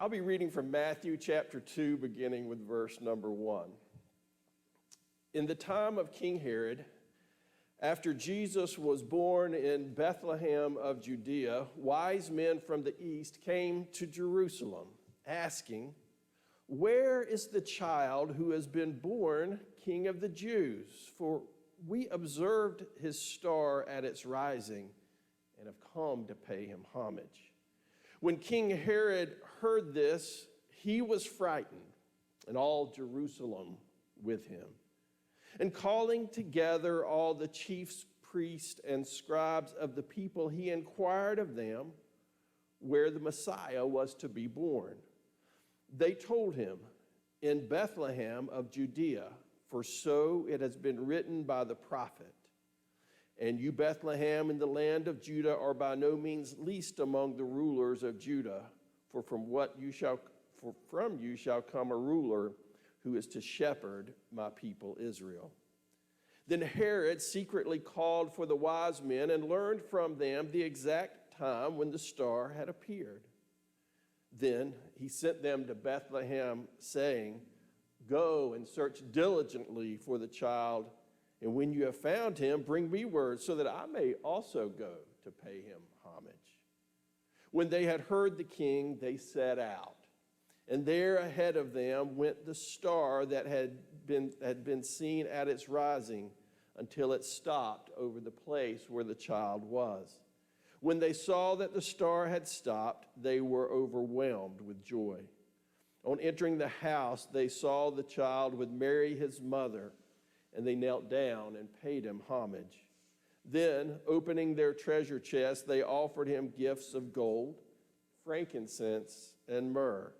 I'll be reading from Matthew chapter 2, beginning with verse number 1. In the time of King Herod, after Jesus was born in Bethlehem of Judea, wise men from the east came to Jerusalem, asking, "Where is the child who has been born King of the Jews? For we observed his star at its rising and have come to pay him homage." When King Herod heard this, he was frightened, and all Jerusalem with him. And calling together all the chief priests and scribes of the people, he inquired of them where the Messiah was to be born. They told him, "In Bethlehem of Judea, for so it has been written by the prophet. And you, Bethlehem, in the land of Judah, are by no means least among the rulers of Judah, for from you shall come a ruler who is to shepherd my people Israel." Then Herod secretly called for the wise men and learned from them the exact time when the star had appeared. Then he sent them to Bethlehem, saying, "Go and search diligently for the child, and when you have found him, bring me word so that I may also go to pay him homage." When they had heard the king, they set out. And there ahead of them went the star that had been seen at its rising until it stopped over the place where the child was. When they saw that the star had stopped, they were overwhelmed with joy. On entering the house, they saw the child with Mary his mother, and they knelt down and paid him homage. Then, opening their treasure chests, they offered him gifts of gold, frankincense, and myrrh.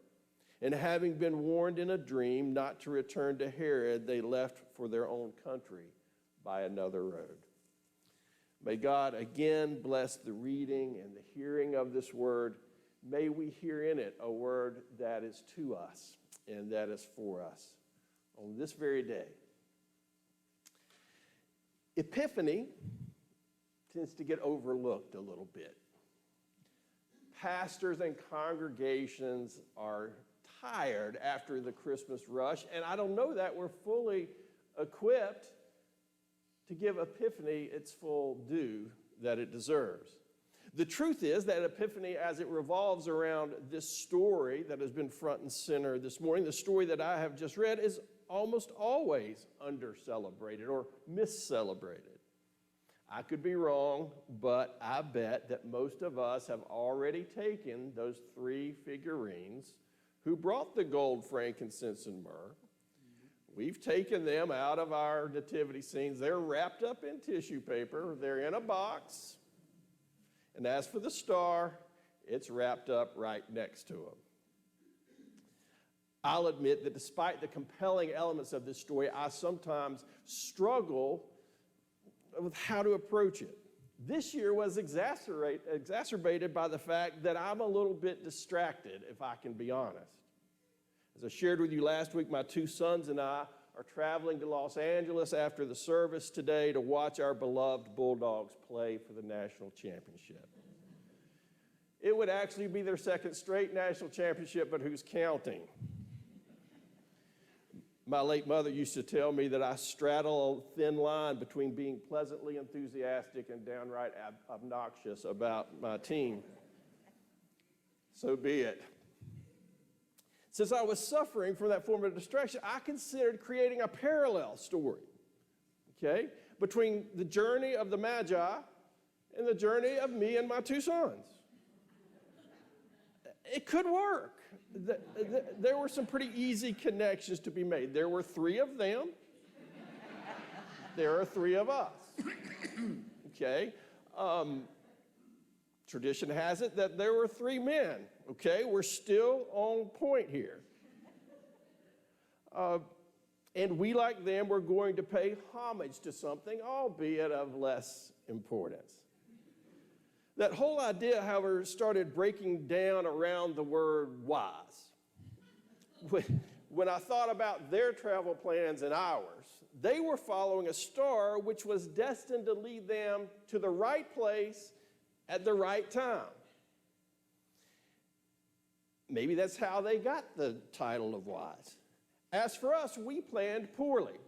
And having been warned in a dream not to return to Herod, they left for their own country by another road. May God again bless the reading and the hearing of this word. May we hear in it a word that is to us and that is for us on this very day. Epiphany tends to get overlooked a little bit. Pastors and congregations are tired after the Christmas rush, and I don't know that we're fully equipped to give Epiphany its full due that it deserves. The truth is that Epiphany, as it revolves around this story that has been front and center this morning, the story that I have just read, is almost always under-celebrated or mis-celebrated. I could be wrong, but I bet that most of us have already taken those three figurines who brought the gold, frankincense, and myrrh. We've taken them out of our nativity scenes. They're wrapped up in tissue paper. They're in a box. And as for the star, it's wrapped up right next to them. I'll admit that despite the compelling elements of this story, I sometimes struggle with how to approach it. This year was exacerbated by the fact that I'm a little bit distracted, if I can be honest. As I shared with you last week, my two sons and I are traveling to Los Angeles after the service today to watch our beloved Bulldogs play for the national championship. It would actually be their second straight national championship, but who's counting? My late mother used to tell me that I straddle a thin line between being pleasantly enthusiastic and downright obnoxious about my team. So be it. Since I was suffering from that form of distraction, I considered creating a parallel story, okay, between the journey of the Magi and the journey of me and my two sons. It could work. There were some pretty easy connections to be made. There were three of them. There are three of us. Okay? Tradition has it that there were three men. Okay? We're still on point here. And we, like them, were going to pay homage to something, albeit of less importance. That whole idea, however, started breaking down around the word wise. When I thought about their travel plans and ours, they were following a star which was destined to lead them to the right place at the right time. Maybe that's how they got the title of wise. As for us, we planned poorly.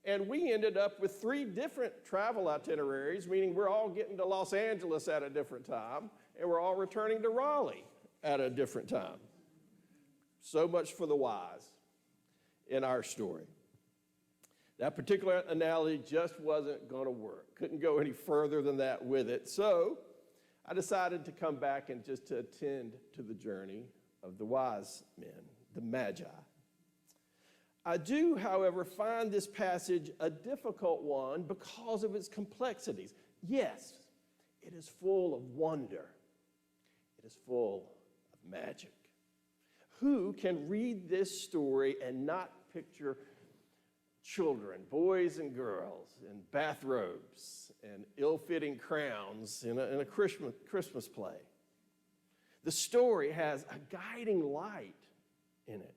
And we ended up with 3 different travel itineraries, meaning we're all getting to Los Angeles at a different time, and we're all returning to Raleigh at a different time. So much for the wise in our story. That particular analogy just wasn't going to work. Couldn't go any further than that with it. So I decided to come back and just to attend to the journey of the wise men, the Magi. I do, however, find this passage a difficult one because of its complexities. Yes, it is full of wonder. It is full of magic. Who can read this story and not picture children, boys and girls, in bathrobes and ill-fitting crowns in a Christmas play? The story has a guiding light in it,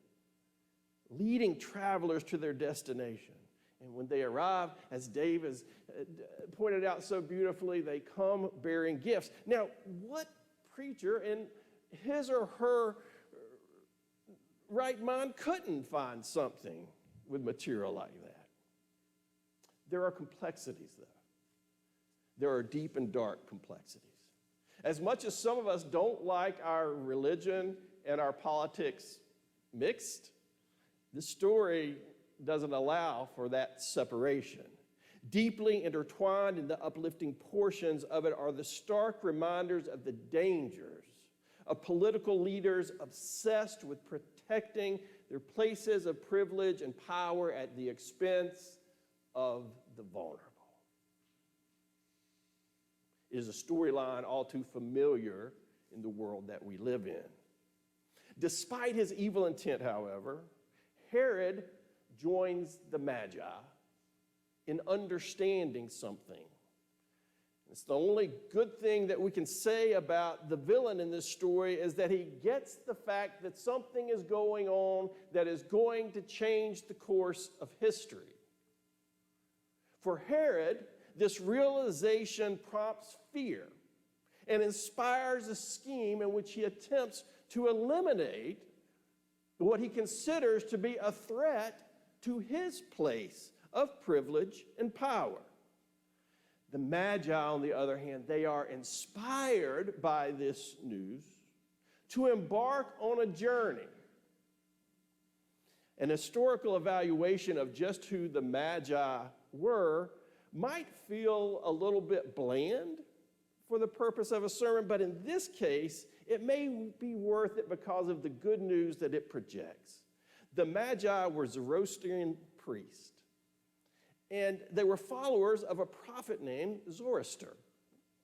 leading travelers to their destination. And when they arrive, as Dave has pointed out so beautifully, they come bearing gifts. Now, what preacher in his or her right mind couldn't find something with material like that? There are complexities, though. There are deep and dark complexities. As much as some of us don't like our religion and our politics mixed, this story doesn't allow for that separation. Deeply intertwined in the uplifting portions of it are the stark reminders of the dangers of political leaders obsessed with protecting their places of privilege and power at the expense of the vulnerable. It is a storyline all too familiar in the world that we live in. Despite his evil intent, however, Herod joins the Magi in understanding something. It's the only good thing that we can say about the villain in this story is that he gets the fact that something is going on that is going to change the course of history. For Herod, this realization prompts fear and inspires a scheme in which he attempts to eliminate what he considers to be a threat to his place of privilege and power. The Magi, on the other hand, they are inspired by this news to embark on a journey. An historical evaluation of just who the Magi were might feel a little bit bland for the purpose of a sermon, but in this case, it may be worth it because of the good news that it projects. The Magi were Zoroastrian priests, and they were followers of a prophet named Zoroaster.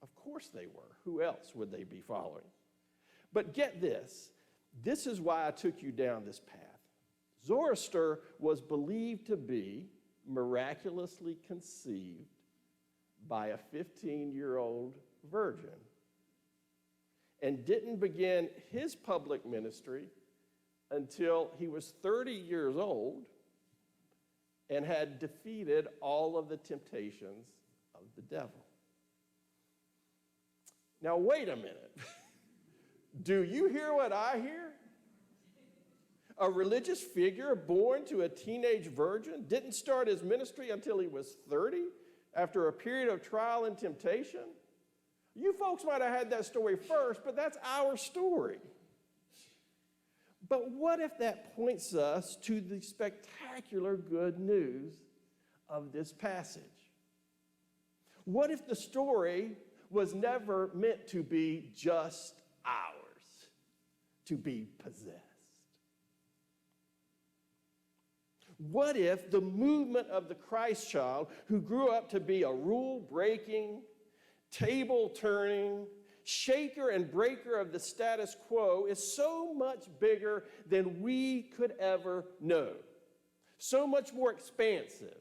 Of course they were. Who else would they be following? But get this. This is why I took you down this path. Zoroaster was believed to be miraculously conceived by a 15-year-old virgin and didn't begin his public ministry until he was 30 years old and had defeated all of the temptations of the devil. Now, wait a minute. Do you hear what I hear? A religious figure born to a teenage virgin didn't start his ministry until he was 30 after a period of trial and temptation? You folks might have had that story first, but that's our story. But what if that points us to the spectacular good news of this passage? What if the story was never meant to be just ours, to be possessed? What if the movement of the Christ child, who grew up to be a rule-breaking, table-turning, shaker and breaker of the status quo, is so much bigger than we could ever know, so much more expansive,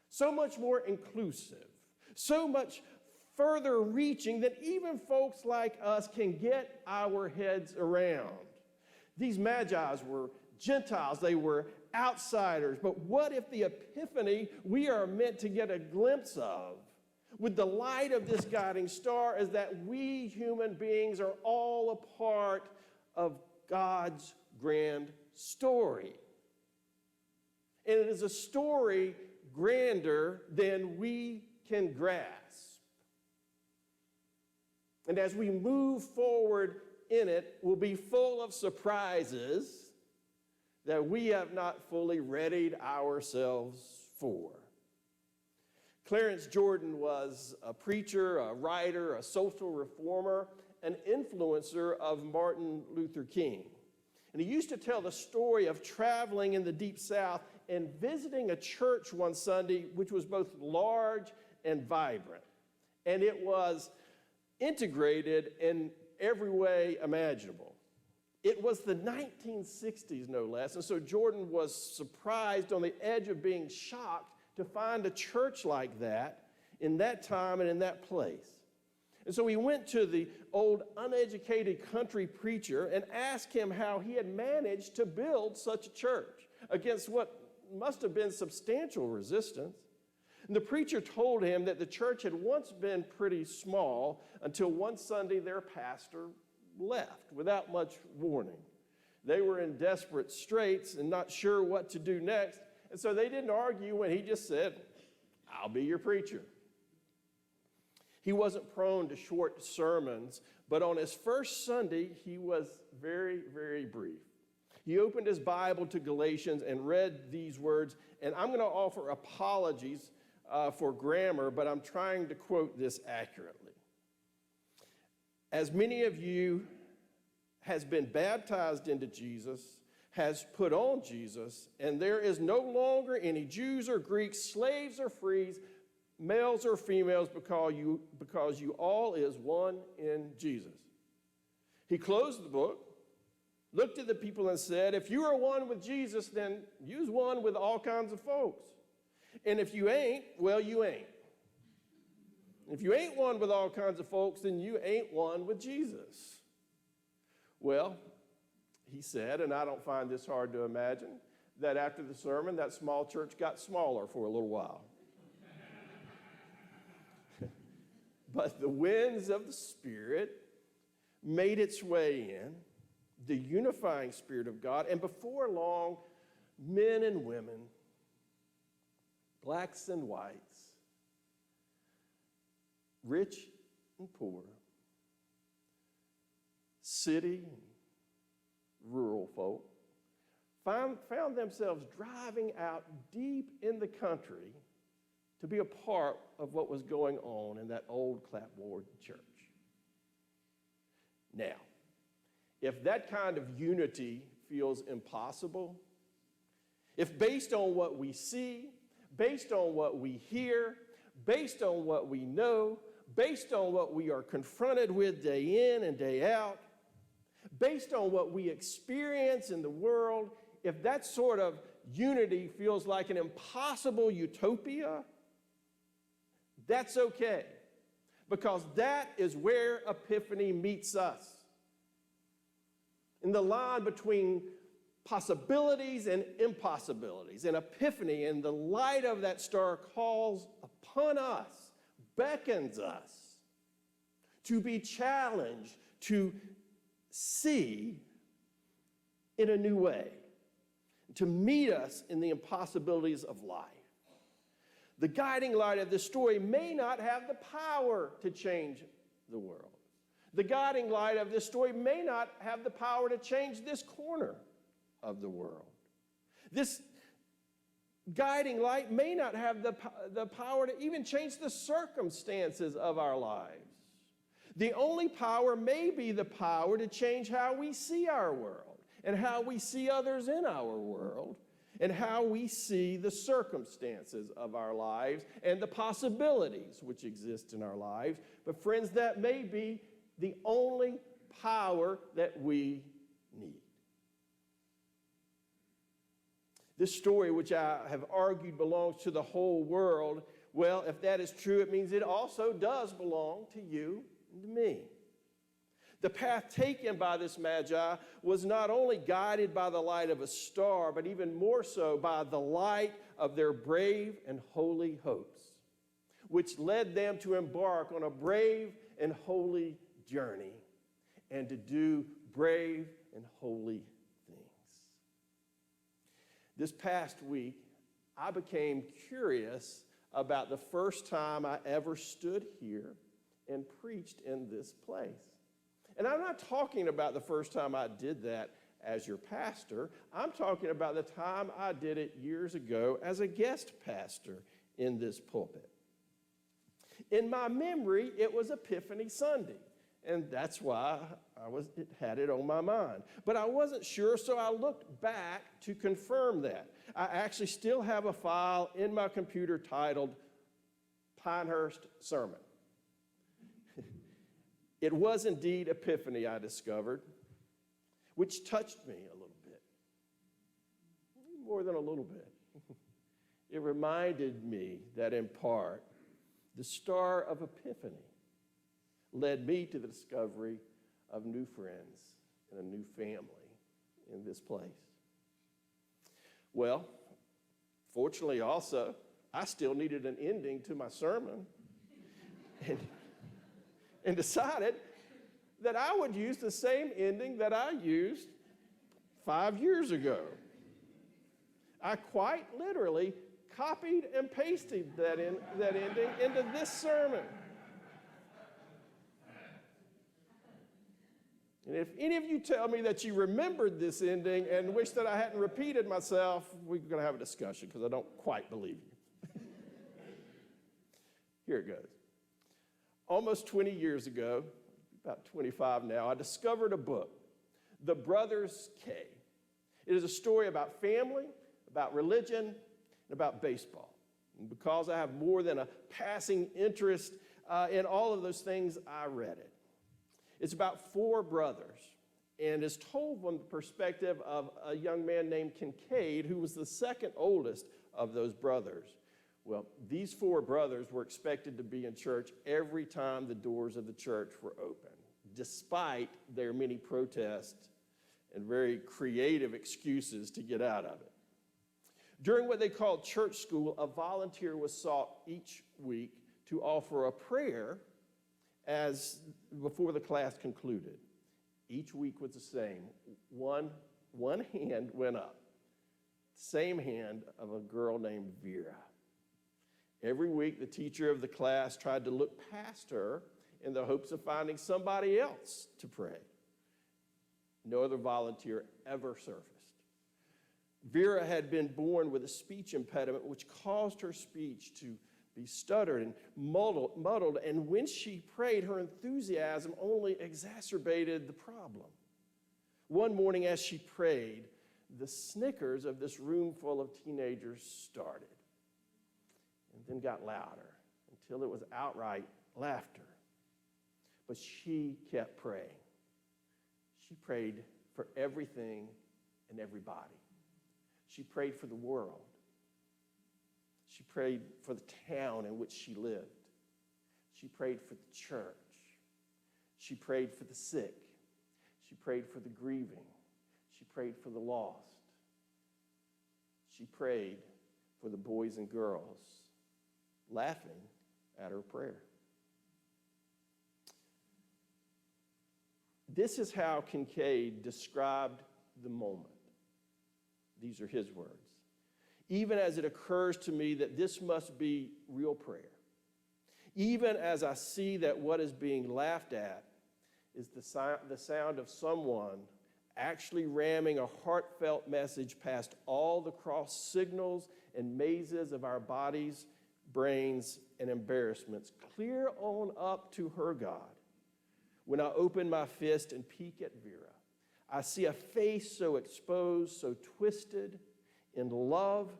so much more inclusive, so much further reaching than even folks like us can get our heads around? These Magi were Gentiles, they were outsiders, but what if the epiphany we are meant to get a glimpse of with the light of this guiding star is that we human beings are all a part of God's grand story. And it is a story grander than we can grasp. And as we move forward in it, we'll be full of surprises that we have not fully readied ourselves for. Clarence Jordan was a preacher, a writer, a social reformer, an influencer of Martin Luther King. And he used to tell the story of traveling in the Deep South and visiting a church one Sunday, which was both large and vibrant. And it was integrated in every way imaginable. It was the 1960s, no less, and so Jordan was surprised, on the edge of being shocked, to find a church like that in that time and in that place. And so he went to the old uneducated country preacher and asked him how he had managed to build such a church against what must have been substantial resistance. And the preacher told him that the church had once been pretty small until one Sunday their pastor left without much warning. They were in desperate straits and not sure what to do next, and so they didn't argue when he just said, "I'll be your preacher." He wasn't prone to short sermons, but on his first Sunday, he was very, very brief. He opened his Bible to Galatians and read these words, and I'm going to offer apologies for grammar, but I'm trying to quote this accurately. As many of you has been baptized into Jesus, has put on Jesus, and there is no longer any Jews or Greeks, slaves or frees, males or females, because you all is one in Jesus. He closed the book, looked at the people and said, if you are one with Jesus, then you's one with all kinds of folks. And if you ain't, well, you ain't. If you ain't one with all kinds of folks, then you ain't one with Jesus. Well, he said, and I don't find this hard to imagine, that after the sermon, that small church got smaller for a little while. But the winds of the Spirit made its way in, the unifying Spirit of God, and before long, men and women, blacks and whites, rich and poor, city and rural folk, found themselves driving out deep in the country to be a part of what was going on in that old clapboard church. Now, if that kind of unity feels impossible, if based on what we see, based on what we hear, based on what we know, based on what we are confronted with day in and day out, based on what we experience in the world, if that sort of unity feels like an impossible utopia, that's okay, because that is where Epiphany meets us. In the line between possibilities and impossibilities. And Epiphany, in the light of that star, calls upon us, beckons us to be challenged, to see in a new way, to meet us in the impossibilities of life. The guiding light of this story may not have the power to change the world. The guiding light of this story may not have the power to change this corner of the world. This guiding light may not have the power to even change the circumstances of our lives. The only power may be the power to change how we see our world and how we see others in our world and how we see the circumstances of our lives and the possibilities which exist in our lives. But friends, that may be the only power that we need. This story, which I have argued belongs to the whole world, well, if that is true, it means it also does belong to you and to me. The path taken by this magi was not only guided by the light of a star, but even more so by the light of their brave and holy hopes, which led them to embark on a brave and holy journey and to do brave and holy things. This past week, I became curious about the first time I ever stood here and preached in this place. And I'm not talking about the first time I did that as your pastor. I'm talking about the time I did it years ago as a guest pastor in this pulpit. In my memory, it was Epiphany Sunday, and that's why it had it on my mind. But I wasn't sure, so I looked back to confirm that. I actually still have a file in my computer titled Pinehurst Sermon. It was indeed Epiphany, I discovered, which touched me a little bit. More than a little bit. It reminded me that in part, the star of Epiphany led me to the discovery of new friends and a new family in this place. Well, fortunately also, I still needed an ending to my sermon and decided that I would use the same ending that I used 5 years ago. I quite literally copied and pasted that ending into this sermon. And if any of you tell me that you remembered this ending and wish that I hadn't repeated myself, we're going to have a discussion because I don't quite believe you. Here it goes. Almost 20 years ago, about 25 now, I discovered a book, The Brothers K. It is a story about family, about religion, and about baseball. And because I have more than a passing interest in all of those things, I read it. It's about 4 brothers, and is told from the perspective of a young man named Kincaid, who was the second oldest of those brothers. Well, these 4 brothers were expected to be in church every time the doors of the church were open, despite their many protests and very creative excuses to get out of it. During what they called church school, a volunteer was sought each week to offer a prayer before the class concluded. Each week was the same. One hand went up. Same hand of a girl named Vera. Every week, the teacher of the class tried to look past her in the hopes of finding somebody else to pray. No other volunteer ever surfaced. Vera had been born with a speech impediment, which caused her speech to be stuttered and muddled, and when she prayed, her enthusiasm only exacerbated the problem. One morning as she prayed, the snickers of this room full of teenagers started, and then got louder until it was outright laughter. But she kept praying. She prayed for everything and everybody. She prayed for the world. She prayed for the town in which she lived. She prayed for the church. She prayed for the sick. She prayed for the grieving. She prayed for the lost. She prayed for the boys and girls, laughing at her prayer. This is how Kincaid described the moment. These are his words. Even as it occurs to me that this must be real prayer, even as I see that what is being laughed at is the sound of someone actually ramming a heartfelt message past all the cross signals and mazes of our bodies, brains, and embarrassments, clear on up to her God. When I open my fist and peek at Vera, I see a face so exposed, so twisted in love,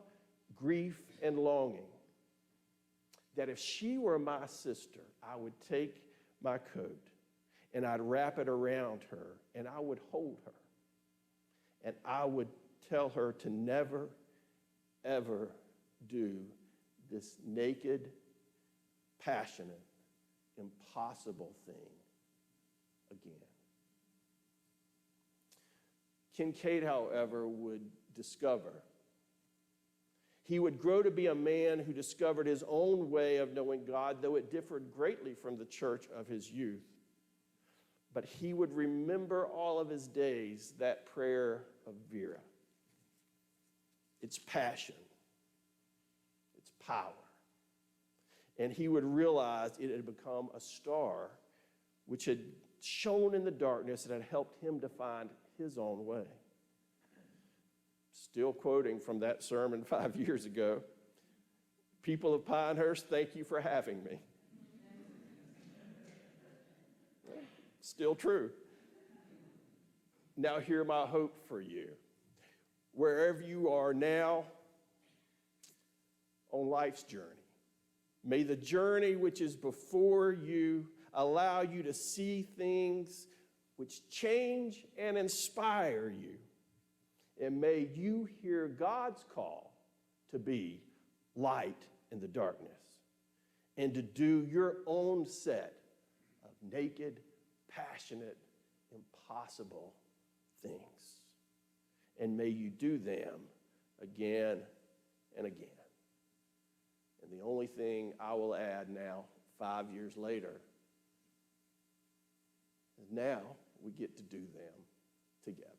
grief, and longing, that if she were my sister, I would take my coat and I'd wrap it around her and I would hold her and I would tell her to never, ever do this naked, passionate, impossible thing again. Kincaid, however, would discover. He would grow to be a man who discovered his own way of knowing God, though it differed greatly from the church of his youth. but he would remember all of his days that prayer of Vera. Its passion, its power. And he would realize it had become a star which had shone in the darkness and had helped him to find his own way. Still quoting from that sermon 5 years ago, people of Pinehurst, thank you for having me. Still true. Now hear my hope for you. Wherever you are now on life's journey, may the journey which is before you allow you to see things which change and inspire you. And may you hear God's call to be light in the darkness and to do your own set of naked, passionate, impossible things. And may you do them again and again. And the only thing I will add now, 5 years later, is now we get to do them together.